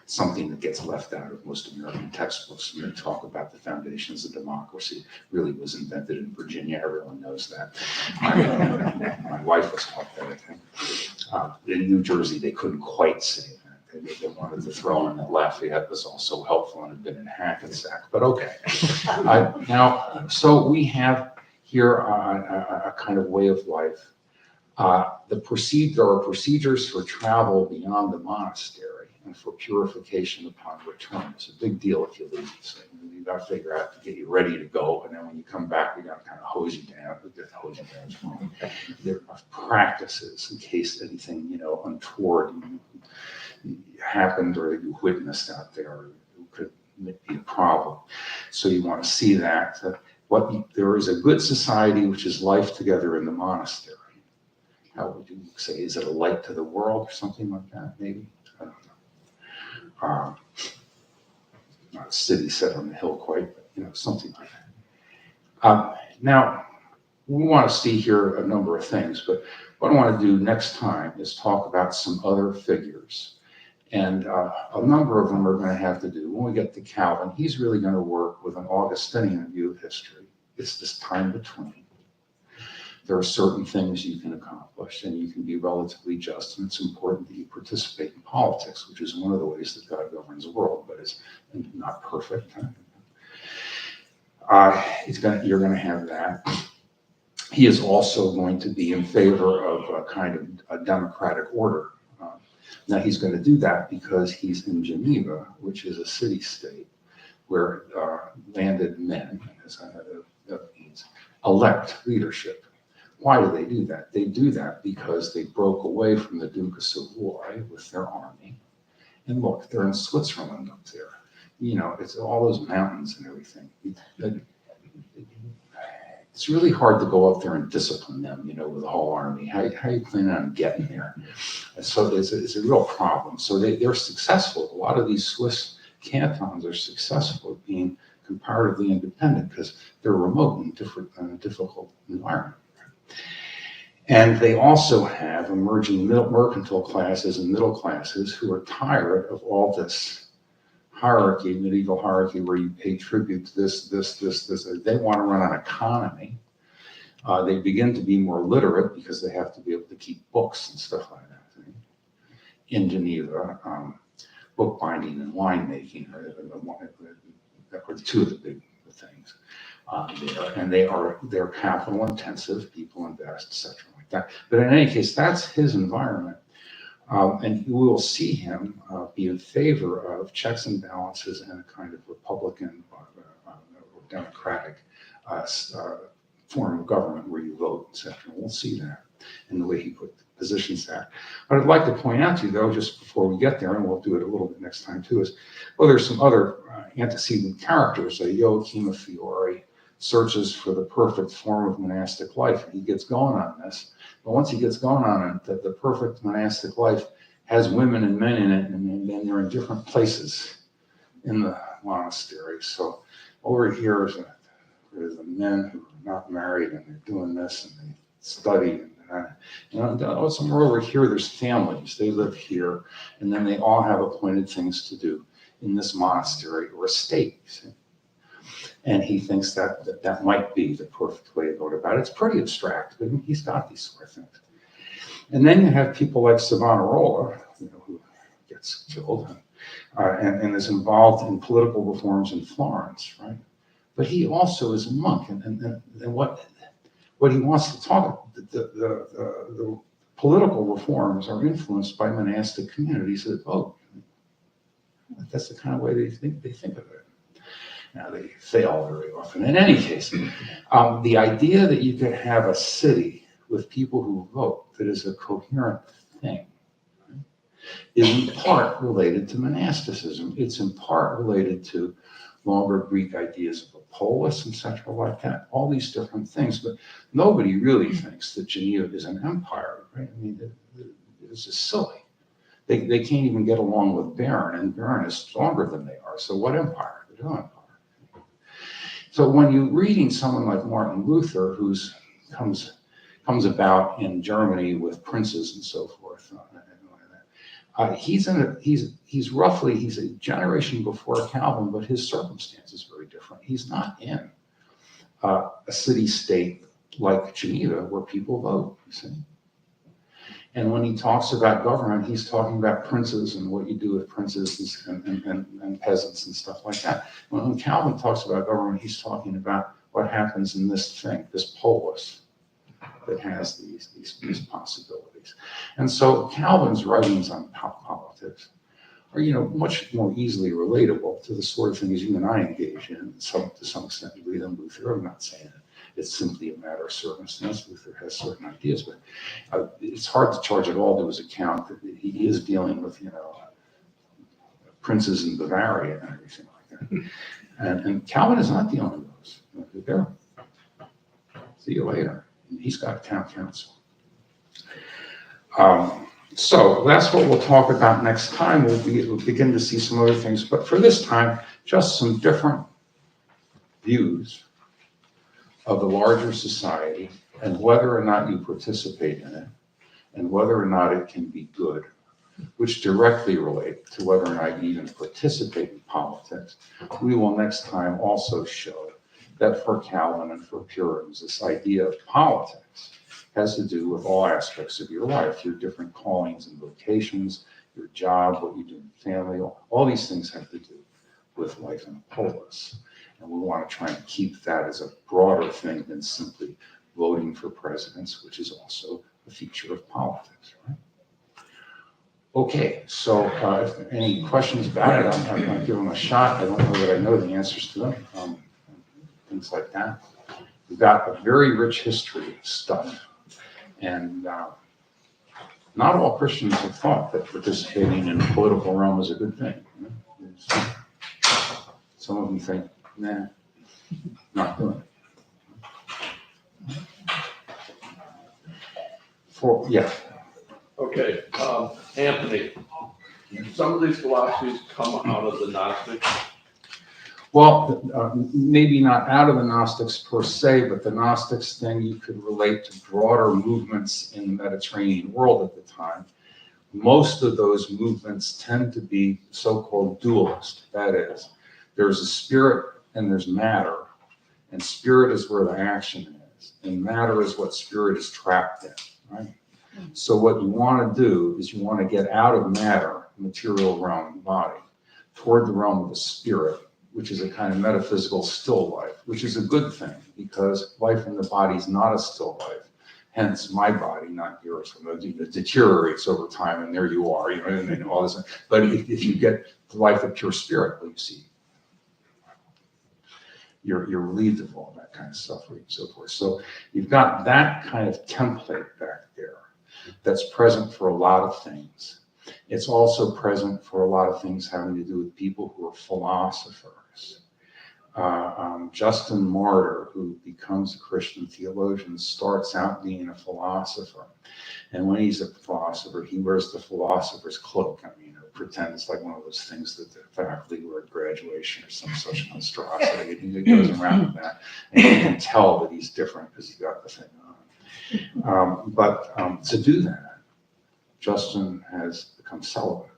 Speaker 5: Something that gets left out of most American textbooks when they talk about the foundations of democracy. Really was invented in Virginia. Everyone knows that. My wife was taught that, I think. In New Jersey, they couldn't quite say that. they wanted to throw in that Lafayette was also helpful and had been in Hackensack, but okay. Now, so we have here a kind of way of life. There are procedures for travel beyond the monastery and for purification upon return. It's a big deal if you leave. So you got to figure out to get you ready to go, and then when you come back, we got to kind of hose you down. There are practices in case anything untoward happened or you witnessed out there could be a problem. So you want to see that. There is a good society which is life together in the monastery. How would you say? Is it a light to the world or something like that? Maybe, I don't know. Not a city set on the hill quite, but something like that. Now, we want to see here a number of things, but what I want to do next time is talk about some other figures. And a number of them are going to have to do, when we get to Calvin, he's really going to work with an Augustinian view of history. It's this time between. There are certain things you can accomplish and you can be relatively just, and it's important that you participate in politics, which is one of the ways that God governs the world, but it's not perfect. You're going to have that. He is also going to be in favor of a kind of a democratic order. Now he's going to do that because he's in Geneva, which is a city-state where landed men, as that means, elect leadership. Why do they do that? They do that because they broke away from the Duke of Savoy with their army. And look, they're in Switzerland up there. It's all those mountains and everything. It's really hard to go up there and discipline them, with the whole army. How you plan on getting there? So it's a real problem. So they're successful. A lot of these Swiss cantons are successful at being comparatively independent because they're remote and difficult environment. And they also have emerging mercantile classes and middle classes who are tired of all this hierarchy, medieval hierarchy, where you pay tribute to this. They want to run an economy. They begin to be more literate because they have to be able to keep books and stuff like that. In Geneva, bookbinding and winemaking are two of the big things there, and they're capital intensive. People invest, etc. like that. But in any case, that's his environment. And we will see him be in favor of checks and balances and a kind of Republican or democratic form of government where you vote, etc. We'll see that in the way he positions that. What I'd like to point out to you, though, just before we get there, and we'll do it a little bit next time too, is, there's some other antecedent characters. Joachim of Fiore searches for the perfect form of monastic life, and he gets going on this. But once he gets going on it, that the perfect monastic life has women and men in it, and then they're in different places in the monastery. So over here there's the men who are not married, and they're doing this, and they study. Somewhere over here, there's families. They live here, and then they all have appointed things to do in this monastery or estate. And he thinks that might be the perfect way to go about it. It's pretty abstract, but he's got these sort of things. And then you have people like Savonarola, who gets killed and is involved in political reforms in Florence, right? But he also is a monk, and what he wants to talk, the political reforms are influenced by monastic communities that vote. That's the kind of way they think of it. Now, they fail very often. In any case, the idea that you could have a city with people who vote that is a coherent thing, right, is in part related to monasticism. It's in part related to longer Greek ideas of a polis, etc. like that, all these different things. But nobody really thinks that Geneva is an empire, right? I mean, it's just silly. They can't even get along with Bern, and Bern is stronger than they are. So what empire? There's no empire. So when you're reading someone like Martin Luther, who comes about in Germany with princes and so forth, he's a generation before Calvin, but his circumstance is very different. He's not in a city-state like Geneva where people vote, you see. And when he talks about government, he's talking about princes and what you do with princes and peasants and stuff like that. When Calvin talks about government, he's talking about what happens in this thing, this polis that has these possibilities. And so Calvin's writings on politics are, much more easily relatable to the sort of things you and I engage in, to some extent than Luther. I'm not saying it's simply a matter of circumstance. Luther has certain ideas, but it's hard to charge it all to his account that he is dealing with, princes in Bavaria and everything like that. And Calvin is not dealing with those. There. See you later. He's got a town council. So that's what we'll talk about next time. We'll begin to see some other things, but for this time, just some different views of the larger society and whether or not you participate in it and whether or not it can be good, which directly relate to whether or not you even participate in politics. We will next time also show that for Calvin and for Puritans, this idea of politics has to do with all aspects of your life, your different callings and vocations, your job, what you do in family, all these things have to do with life in a polis. And we want to try and keep that as a broader thing than simply voting for presidents, which is also a feature of politics, right? Okay, so if there are any questions about it, I'm going to give them a shot. I don't know that I know the answers to them, things like that. We've got a very rich history of stuff. And not all Christians have thought that participating in the political realm is a good thing. Some of them think, nah, not doing it. Yeah.
Speaker 6: Okay, Anthony, some of these philosophies come out of the Gnostics.
Speaker 5: Well, maybe not out of the Gnostics per se, but the Gnostics thing you could relate to broader movements in the Mediterranean world at the time. Most of those movements tend to be so-called dualist. That is, there's a spirit and there's matter, and spirit is where the action is, and matter is what spirit is trapped in, right? So what you want to do is you want to get out of matter, material realm, body, toward the realm of the spirit, which is a kind of metaphysical still life, which is a good thing because life in the body is not a still life. Hence, my body, not yours, it deteriorates over time, and there you are, and all this. But if you get the life of pure spirit, well, you see, you're relieved of all that kind of suffering and so forth. So you've got that kind of template back there that's present for a lot of things. It's also present for a lot of things having to do with people who are philosophers. Justin Martyr, who becomes a Christian theologian, starts out being a philosopher. And when he's a philosopher, he wears the philosopher's cloak. I mean, pretends like one of those things that the faculty wear at graduation or some such monstrosity. He goes around with that. And you can tell that he's different because he's got the thing on. But to do that, Justin has become celibate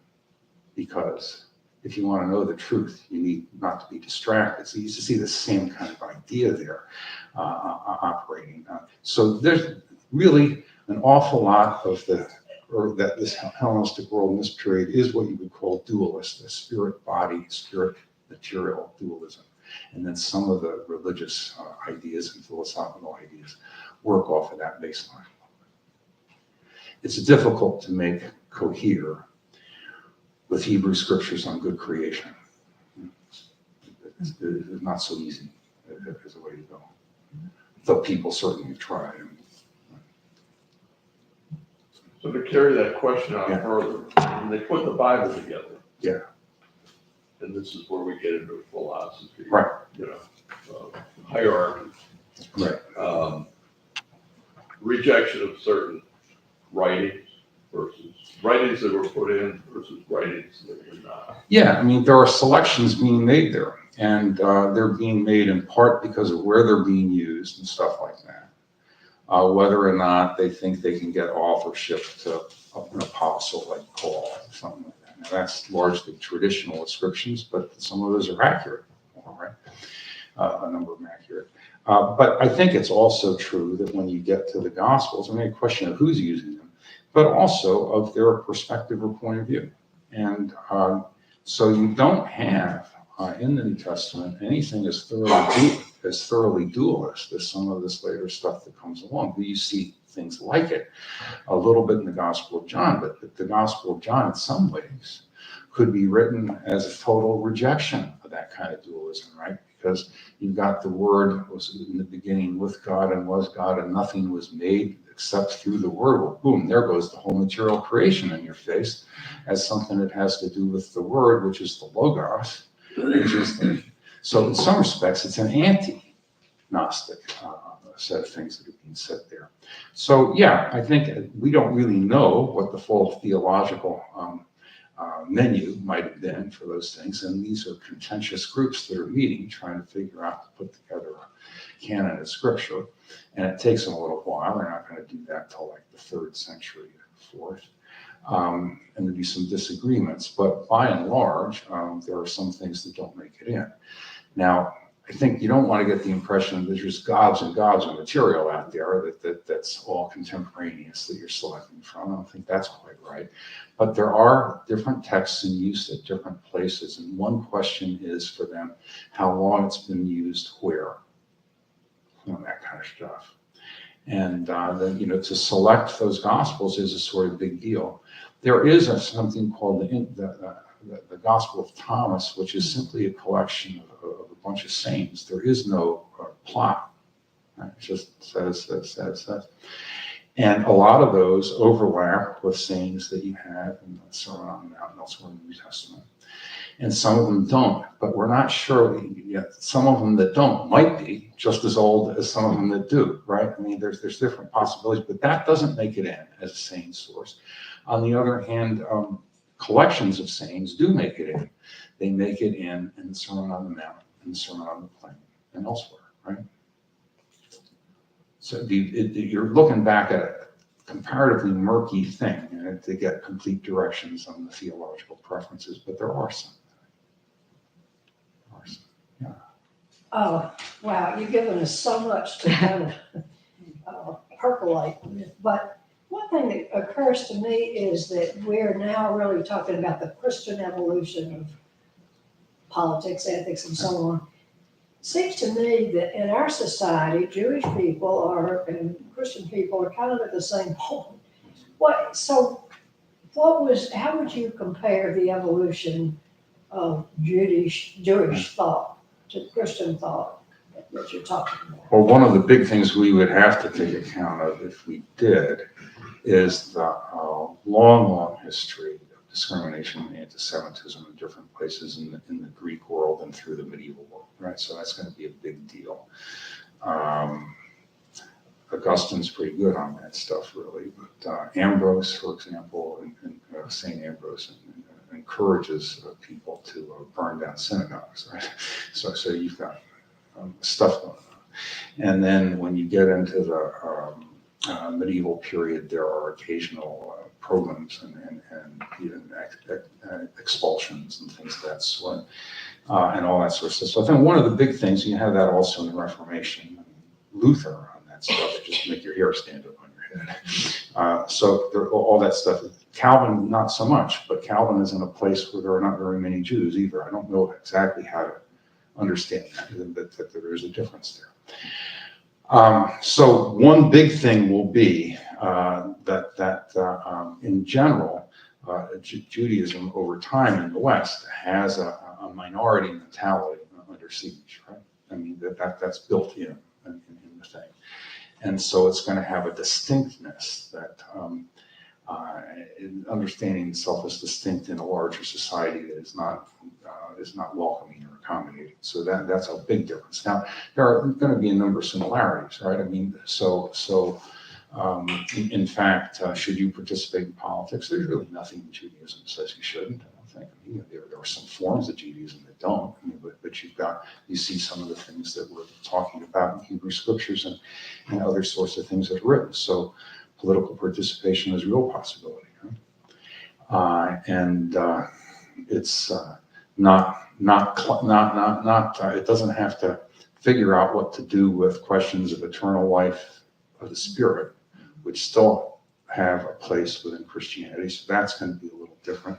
Speaker 5: because if you want to know the truth, you need not to be distracted. So you used to see the same kind of idea there operating. So there's really an awful lot of this Hellenistic world in this period is what you would call dualist, the spirit-body, spirit-material dualism. And then some of the religious ideas and philosophical ideas work off of that baseline. It's difficult to make cohere with Hebrew scriptures on good creation. It's not so easy as a way to go. Though people certainly have tried.
Speaker 6: So to carry that question on further, when they put the Bible together.
Speaker 5: Yeah.
Speaker 6: And this is where we get into philosophy.
Speaker 5: Right.
Speaker 6: Hierarchy.
Speaker 5: Right.
Speaker 6: Rejection of certain writings versus writings that were put in versus writings that were not.
Speaker 5: Yeah, I mean, there are selections being made there, and they're being made in part because of where they're being used and stuff like that. Whether or not they think they can get authorship to an apostle like Paul or something like that. Now, that's largely traditional ascriptions, but some of those are accurate, all right? A number of them accurate. But I think it's also true that when you get to the Gospels, I mean, a question of who's using them, but also of their perspective or point of view. And so you don't have in the New Testament anything as thoroughly dualist as some of this later stuff that comes along. But you see things like it a little bit in the Gospel of John, but the Gospel of John in some ways could be written as a total rejection of that kind of dualism, right? Because you've got the Word was in the beginning with God and was God, and nothing was made except through the Word. Well, boom, there goes the whole material creation in your face as something that has to do with the Word, which is the Logos. So in some respects, it's an anti-Gnostic set of things that are being said there. So yeah, I think we don't really know what the full theological menu might have been for those things, and these are contentious groups that are meeting, trying to figure out to put together a canon of Scripture, and it takes them a little while. They're not going to do that till like the 3rd century, 4th. And there'd be some disagreements, but by and large, there are some things that don't make it in. Now, I think you don't want to get the impression that there's just gobs and gobs of material out there that's all contemporaneous that you're selecting from. I don't think that's quite right. But there are different texts in use at different places, and one question is for them how long it's been used where, that kind of stuff. And then, to select those Gospels is a sort of big deal. There is something called the Gospel of Thomas, which is simply a collection of a bunch of sayings. There is no plot. Right? It just says. And a lot of those overlap with sayings that you have in the Sermon on the Mount and elsewhere in the New Testament. And some of them don't, but we're not sure yet. Some of them that don't might be just as old as some of them that do, right? I mean, there's different possibilities, but that doesn't make it in as a saying source. On the other hand, collections of sayings do make it in. They make it in the Sermon on the Mount, and the Sermon on the Plain, and elsewhere, right? So you're looking back at a comparatively murky thing to get complete directions on the theological preferences, but there are some. Yeah.
Speaker 4: Oh, wow, you've given us so much to kind of percolate. But one thing that occurs to me is that we're now really talking about the Christian evolution of politics, ethics, and so on. It seems to me that in our society, Jewish people and Christian people are kind of at the same point. How would you compare the evolution of Jewish thought to Christian thought that you're talking about?
Speaker 5: Well, one of the big things we would have to take account of if we did is the long history of discrimination and anti-Semitism in different places in the Greek world and through the medieval world, right? So that's going to be a big deal. Augustine's pretty good on that stuff, really. But Ambrose, for example, and St. Ambrose encourages people to burn down synagogues, right? So you've got stuff going on. And then when you get into the medieval period, there are occasional pogroms and even expulsions and things of that sort, and all that sort of stuff. So I think one of the big things, you have that also in the Reformation. Luther on that stuff, just make your hair stand up on your head. So all that stuff. Calvin, not so much, but Calvin is in a place where there are not very many Jews either. I don't know exactly how to understand that there is a difference there. So one big thing will be that in general, Judaism over time in the West has a minority mentality under siege, right? I mean, that's built in the thing. And so it's going to have a distinctness that understanding itself as distinct in a larger society that is not welcoming or accommodating. So that's a big difference. Now, there are going to be a number of similarities, right? I mean, in fact, should you participate in politics? There's really nothing in Judaism that says you shouldn't. I don't think. I mean, there are some forms of Judaism that don't. I mean, but you see some of the things that we're talking about in Hebrew scriptures and other sorts of things that are written. So political participation is a real possibility. Right? It's not. It doesn't have to figure out what to do with questions of eternal life of the spirit, which still have a place within Christianity. So that's going to be a little different.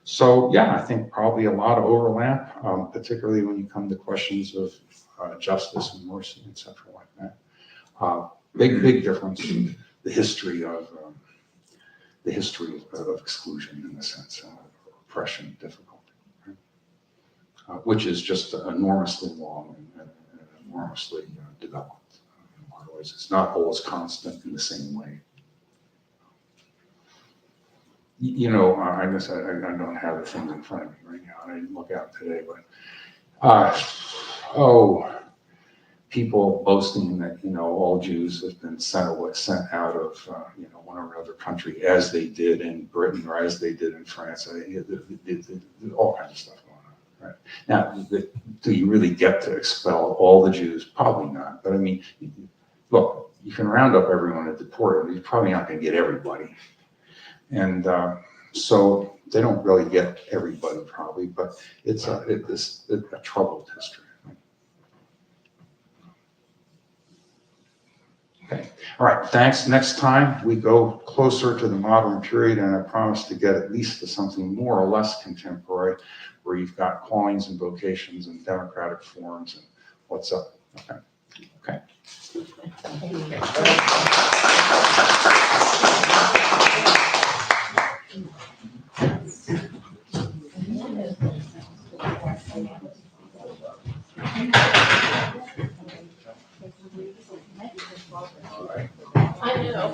Speaker 5: So yeah, I think probably a lot of overlap, particularly when you come to questions of justice and mercy, et cetera, like that. Big difference in the history of exclusion, in the sense of oppression, difficulty, right? Which is just enormously long and enormously developed. In a lot of ways, it's not always constant in the same way. You know, I guess I don't have the things in front of me right now. I didn't look out today, but people boasting that, you know, all Jews have been sent out of you know, one or another country, as they did in Britain or as they did in France. All kinds of stuff going on. Right now, do you really get to expel all the Jews? Probably not. But I mean, look, you can round up everyone and deport them. You're probably not going to get everybody. And so they don't really get everybody, probably, but it's a troubled history. Okay, all right, thanks. Next time we go closer to the modern period, and I promise to get at least to something more or less contemporary, where you've got callings and vocations and democratic forms and what's up. Okay.
Speaker 1: I know.